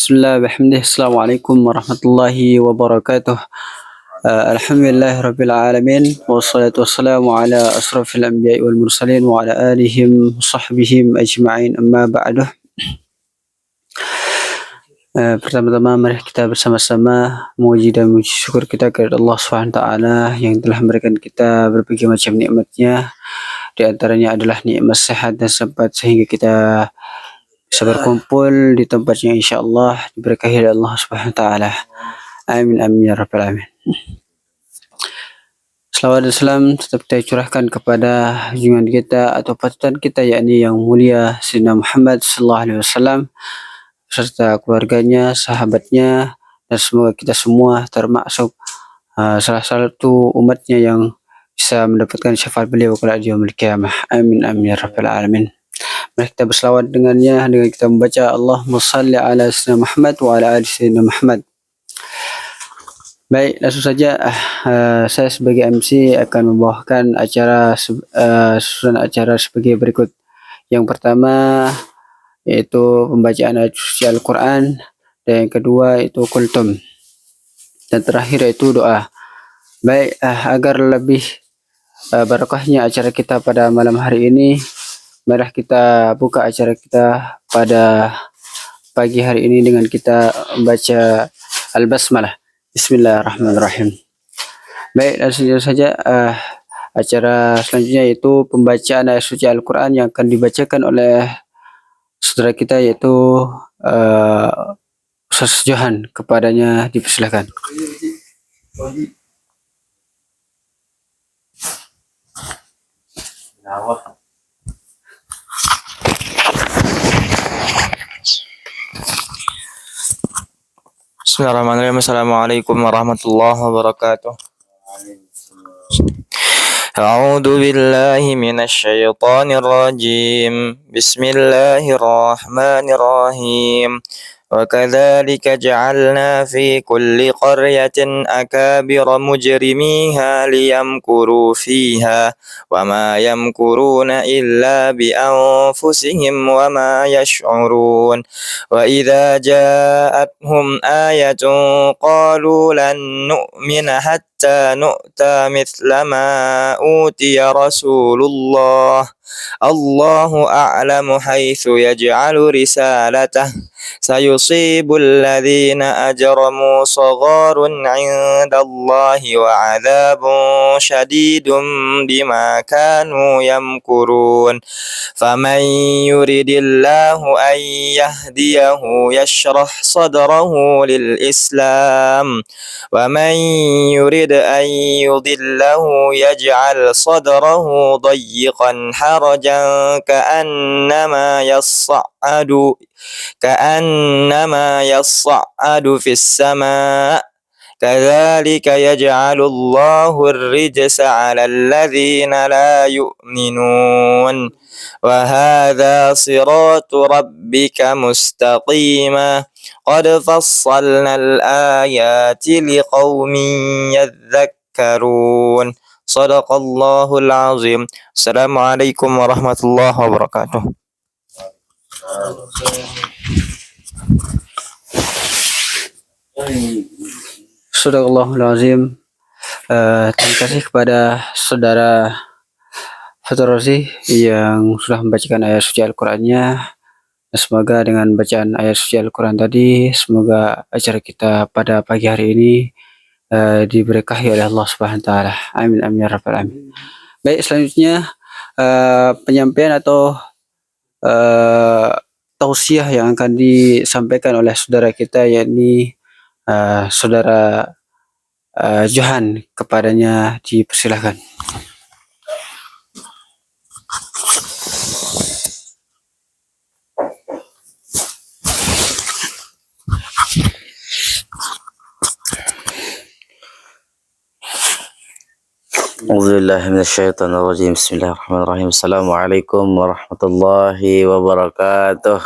Bismillah, bihamdih, Assalamualaikum warahmatullahi wabarakatuh. Alhamdulillah Rabbil Alamin. Wassalatu wassalamu ala asrafil anbiya'i wal mursalin wa ala alihim sahbihim ajma'in amma ba'du. Pertama-tama mari kita bersama-sama memuji dan memuji syukur kita kepada Allah SWT yang telah memberikan kita berbagai macam nikmatnya. Di antaranya adalah nikmat sehat dan sempat sehingga kita bisa berkumpul di tempatnya insyaAllah diberkahi oleh Allah SWT. Amin amin ya rabbal alamin. Salawat dan salam tetap kita curahkan kepada junjungan kita atau panutan kita, yakni yang mulia Sayyidina Muhammad sallallahu alaihi wasallam serta keluarganya, sahabatnya, dan semoga kita semua termasuk salah satu umatnya yang bisa mendapatkan syafaat beliau pada yaumil qiyamah. Amin amin ya rabbal alamin. Mari kita berselawat dengannya dengan kita membaca Allahumma salli ala Sayyidina Muhammad wa ala ali Sayyidina Muhammad. Baik, langsung saja saya sebagai MC akan membawakan susunan acara sebagai berikut. Yang pertama yaitu pembacaan ayat suci Al-Quran, dan yang kedua itu kultum, dan terakhir yaitu doa. Baik, agar lebih barakahnya acara kita pada malam hari ini, mari kita buka acara kita pada pagi hari ini dengan kita membaca Al-Basmalah. Bismillahirrahmanirrahim. Baik, langsung saja acara selanjutnya yaitu pembacaan ayat suci Al-Quran yang akan dibacakan oleh saudara kita yaitu Ustaz Johan. Kepadanya dipersilakan. Bismillahirrahmanirrahim. Assalamualaikum warahmatullahi wabarakatuh. A'udzu billahi minasy syaithanir rajim. Bismillahirrahmanirrahim. وكذلك جعلنا في كل قرية أكابر مجرميها ليمكروا فيها وما يمكرون إلا بأنفسهم وما يشعرون وإذا جاءتهم آية قالوا لن نؤمن حتى نؤتى مثل ما أوتي رسول الله الله أعلم حيث يجعل رسالته سيصيب الذين أجرموا صغار عند الله وعذاب شديد بما كانوا يمكرون فمن يرد الله أن يهديه يشرح صدره للإسلام ومن يرد أن يضله يجعل صدره ضيقا حرجا كأنما يصعد في السماء كذلك يجعل الله الرجس على الذين لا يؤمنون وهذا صراط ربك مستقيما قد فصلنا الآيات لقوم يذكرون صدق الله العظيم. السلام عليكم ورحمة الله وبركاته. Sadaqallahul azim. Terima kasih kepada saudara Fatur Razi yang sudah membacakan ayat suci Al-Qurannya. Semoga dengan bacaan ayat suci Al-Quran tadi, semoga acara kita pada pagi hari ini diberkahi oleh Allah Subhanahu wa taala. Amin amin ya rabbal alamin. Baik, selanjutnya penyampaian atau tausiah yang akan disampaikan oleh saudara kita, yakni saudara Johan. Kepadanya dipersilahkan. A'udzubillahi minasyaitonirrajim. Bismillahirrahmanirrahim. Assalamualaikum warahmatullahi wabarakatuh.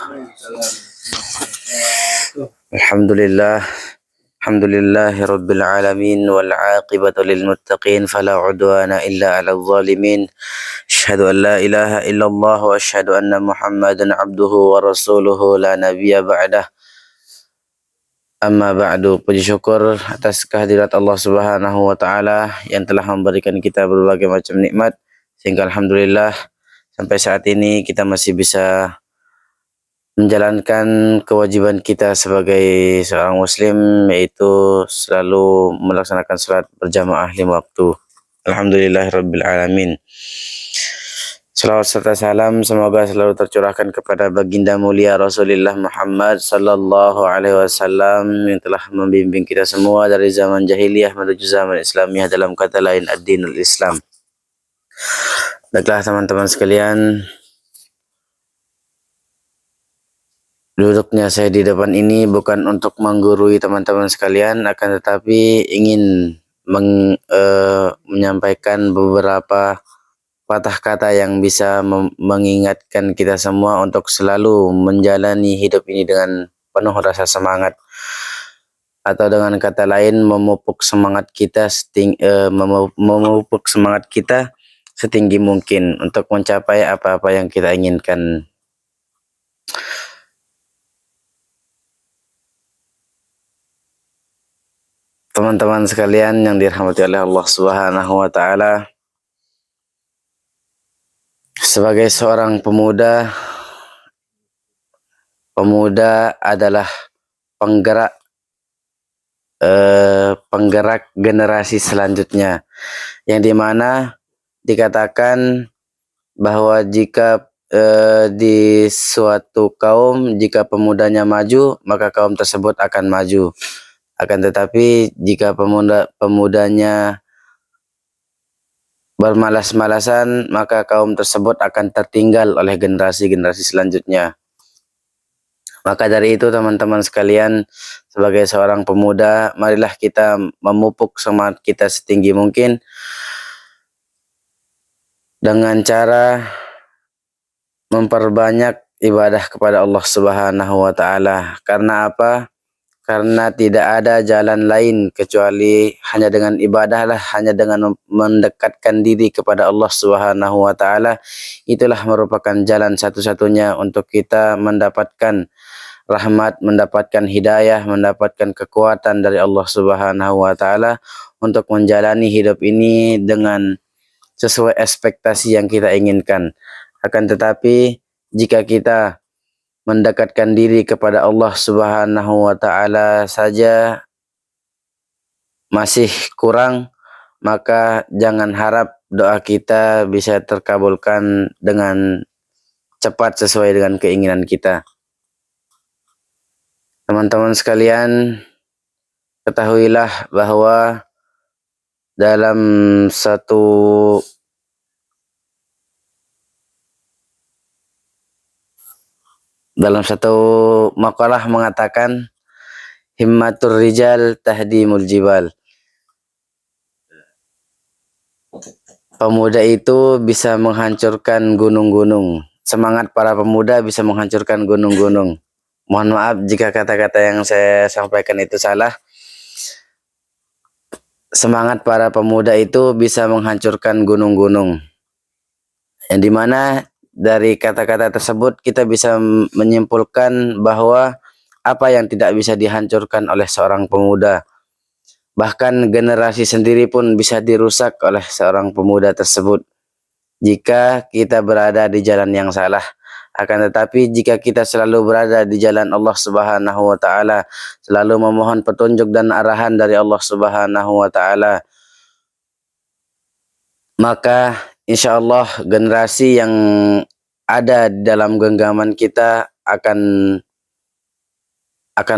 Alhamdulillah. Alhamdulillahi rabbil alamin wal 'aqibatu lil muttaqin fala 'udwana illa 'alal zalimin. Asyhadu an la ilaha illallah wa asyhadu anna Muhammadan 'abduhu wa rasuluhu la nabiyya ba'dah. Amma ba'du, puji syukur atas kehadirat Allah Subhanahu wa taala yang telah memberikan kita berbagai macam nikmat sehingga alhamdulillah sampai saat ini kita masih bisa menjalankan kewajiban kita sebagai seorang muslim, yaitu selalu melaksanakan salat berjamaah 5 waktu. Alhamdulillahirabbil alamin. Salawat serta salam semoga selalu tercurahkan kepada baginda mulia Rasulullah Muhammad sallallahu alaihi wasallam yang telah membimbing kita semua dari zaman jahiliyah menuju zaman Islamiyah, dalam kata lain ad-dinul Islam. Baiklah teman-teman sekalian, duduknya saya di depan ini bukan untuk menggurui teman-teman sekalian, akan tetapi ingin menyampaikan beberapa patah kata yang bisa mengingatkan kita semua untuk selalu menjalani hidup ini dengan penuh rasa semangat, atau dengan kata lain memupuk semangat kita setinggi mungkin untuk mencapai apa-apa yang kita inginkan. Teman-teman sekalian yang dirahmati oleh Allah Subhanahu wa taala, sebagai seorang pemuda adalah penggerak generasi selanjutnya, yang dimana dikatakan bahwa jika di suatu kaum, jika pemudanya maju, maka kaum tersebut akan maju. Akan tetapi jika pemudanya bermalas-malasan, maka kaum tersebut akan tertinggal oleh generasi-generasi selanjutnya. Maka dari itu teman-teman sekalian, sebagai seorang pemuda, marilah kita memupuk semangat kita setinggi mungkin dengan cara memperbanyak ibadah kepada Allah Subhanahu wa taala. Karena apa? Karena tidak ada jalan lain kecuali hanya dengan ibadah lah, hanya dengan mendekatkan diri kepada Allah Subhanahu wa taala. Itulah merupakan jalan satu-satunya untuk kita mendapatkan rahmat, mendapatkan hidayah, mendapatkan kekuatan dari Allah Subhanahu wa taala untuk menjalani hidup ini dengan sesuai ekspektasi yang kita inginkan. Akan tetapi jika kita mendekatkan diri kepada Allah Subhanahu wa taala saja masih kurang, maka jangan harap doa kita bisa terkabulkan dengan cepat sesuai dengan keinginan kita. Teman-teman sekalian, ketahuilah bahwa dalam satu makalah mengatakan himmatur rijal tahdimul jibal. Pemuda itu bisa menghancurkan gunung-gunung. Semangat para pemuda bisa menghancurkan gunung-gunung. Mohon maaf jika kata-kata yang saya sampaikan itu salah. Semangat para pemuda itu bisa menghancurkan gunung-gunung. Yang dimana dari kata-kata tersebut kita bisa menyimpulkan bahwa apa yang tidak bisa dihancurkan oleh seorang pemuda, bahkan generasi sendiri pun bisa dirusak oleh seorang pemuda tersebut jika kita berada di jalan yang salah. Akan tetapi jika kita selalu berada di jalan Allah Subhanahu wa taala, selalu memohon petunjuk dan arahan dari Allah Subhanahu wa taala, maka insya Allah generasi yang ada di dalam genggaman kita akan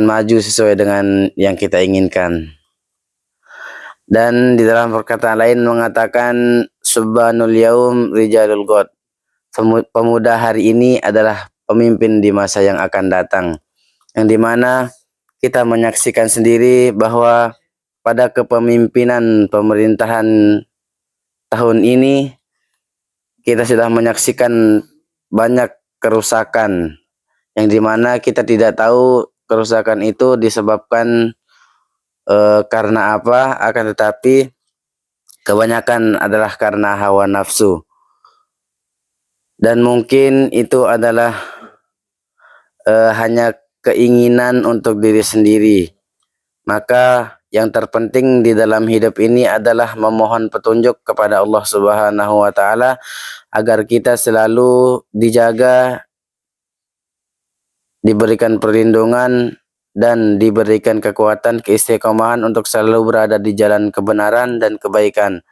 maju sesuai dengan yang kita inginkan. Dan di dalam perkataan lain mengatakan subhanul yaum rijalul ghad. Pemuda hari ini adalah pemimpin di masa yang akan datang. Yang dimana kita menyaksikan sendiri bahwa pada kepemimpinan pemerintahan tahun ini kita sudah menyaksikan banyak kerusakan, yang dimana kita tidak tahu kerusakan itu disebabkan karena apa, akan tetapi kebanyakan adalah karena hawa nafsu, dan mungkin itu adalah hanya keinginan untuk diri sendiri. Maka yang terpenting di dalam hidup ini adalah memohon petunjuk kepada Allah Subhanahu wa taala agar kita selalu dijaga, diberikan perlindungan dan diberikan kekuatan keistiqomahan untuk selalu berada di jalan kebenaran dan kebaikan.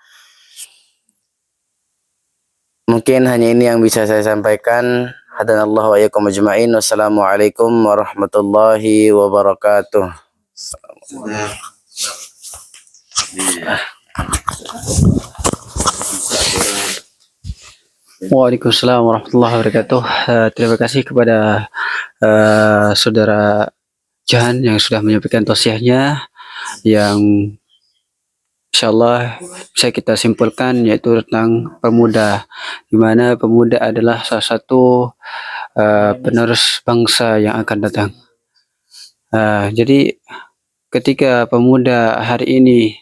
Mungkin hanya ini yang bisa saya sampaikan. Hadanallahu wa iyyakum ajma'in. Wassalamualaikum warahmatullahi wabarakatuh. Waalaikumsalam warahmatullahi wabarakatuh. Terima kasih kepada Saudara Jahan yang sudah menyampaikan tausiahnya yang insyaallah bisa kita simpulkan, yaitu tentang pemuda, di mana pemuda adalah salah satu penerus bangsa yang akan datang. Jadi ketika pemuda hari ini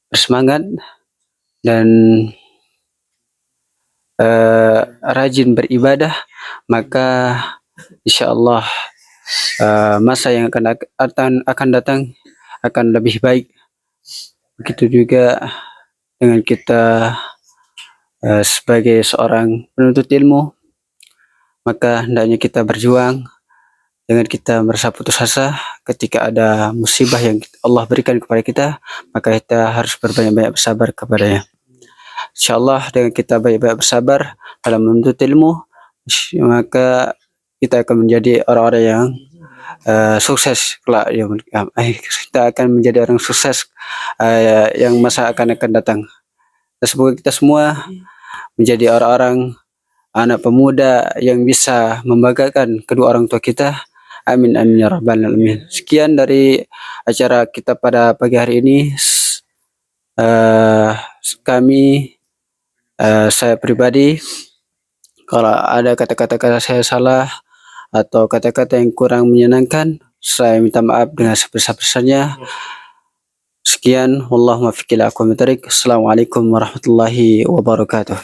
bersemangat dan rajin beribadah, maka insyaallah masa yang akan datang akan lebih baik. Begitu juga dengan kita sebagai seorang penuntut ilmu, maka hendaknya kita berjuang. Jangan kita merasa putus asa ketika ada musibah yang Allah berikan kepada kita, maka kita harus berbanyak-banyak bersabar kepadanya. Insyaallah dengan kita banyak-banyak bersabar dalam menuntut ilmu, maka kita akan menjadi orang-orang yang sukses kelak. Kita akan menjadi orang sukses yang masa akan datang. Dan semoga kita semua menjadi orang-orang anak pemuda yang bisa membanggakan kedua orang tua kita. Amin amin ya rabbal alamin. Sekian dari acara kita pada pagi hari ini. Saya pribadi, kalau ada kata-kata saya salah atau kata-kata yang kurang menyenangkan, saya minta maaf dengan sebesar-besarnya. Sekian, wallahu muwaffiq ila aqwamit thoriq. Assalamualaikum warahmatullahi wabarakatuh.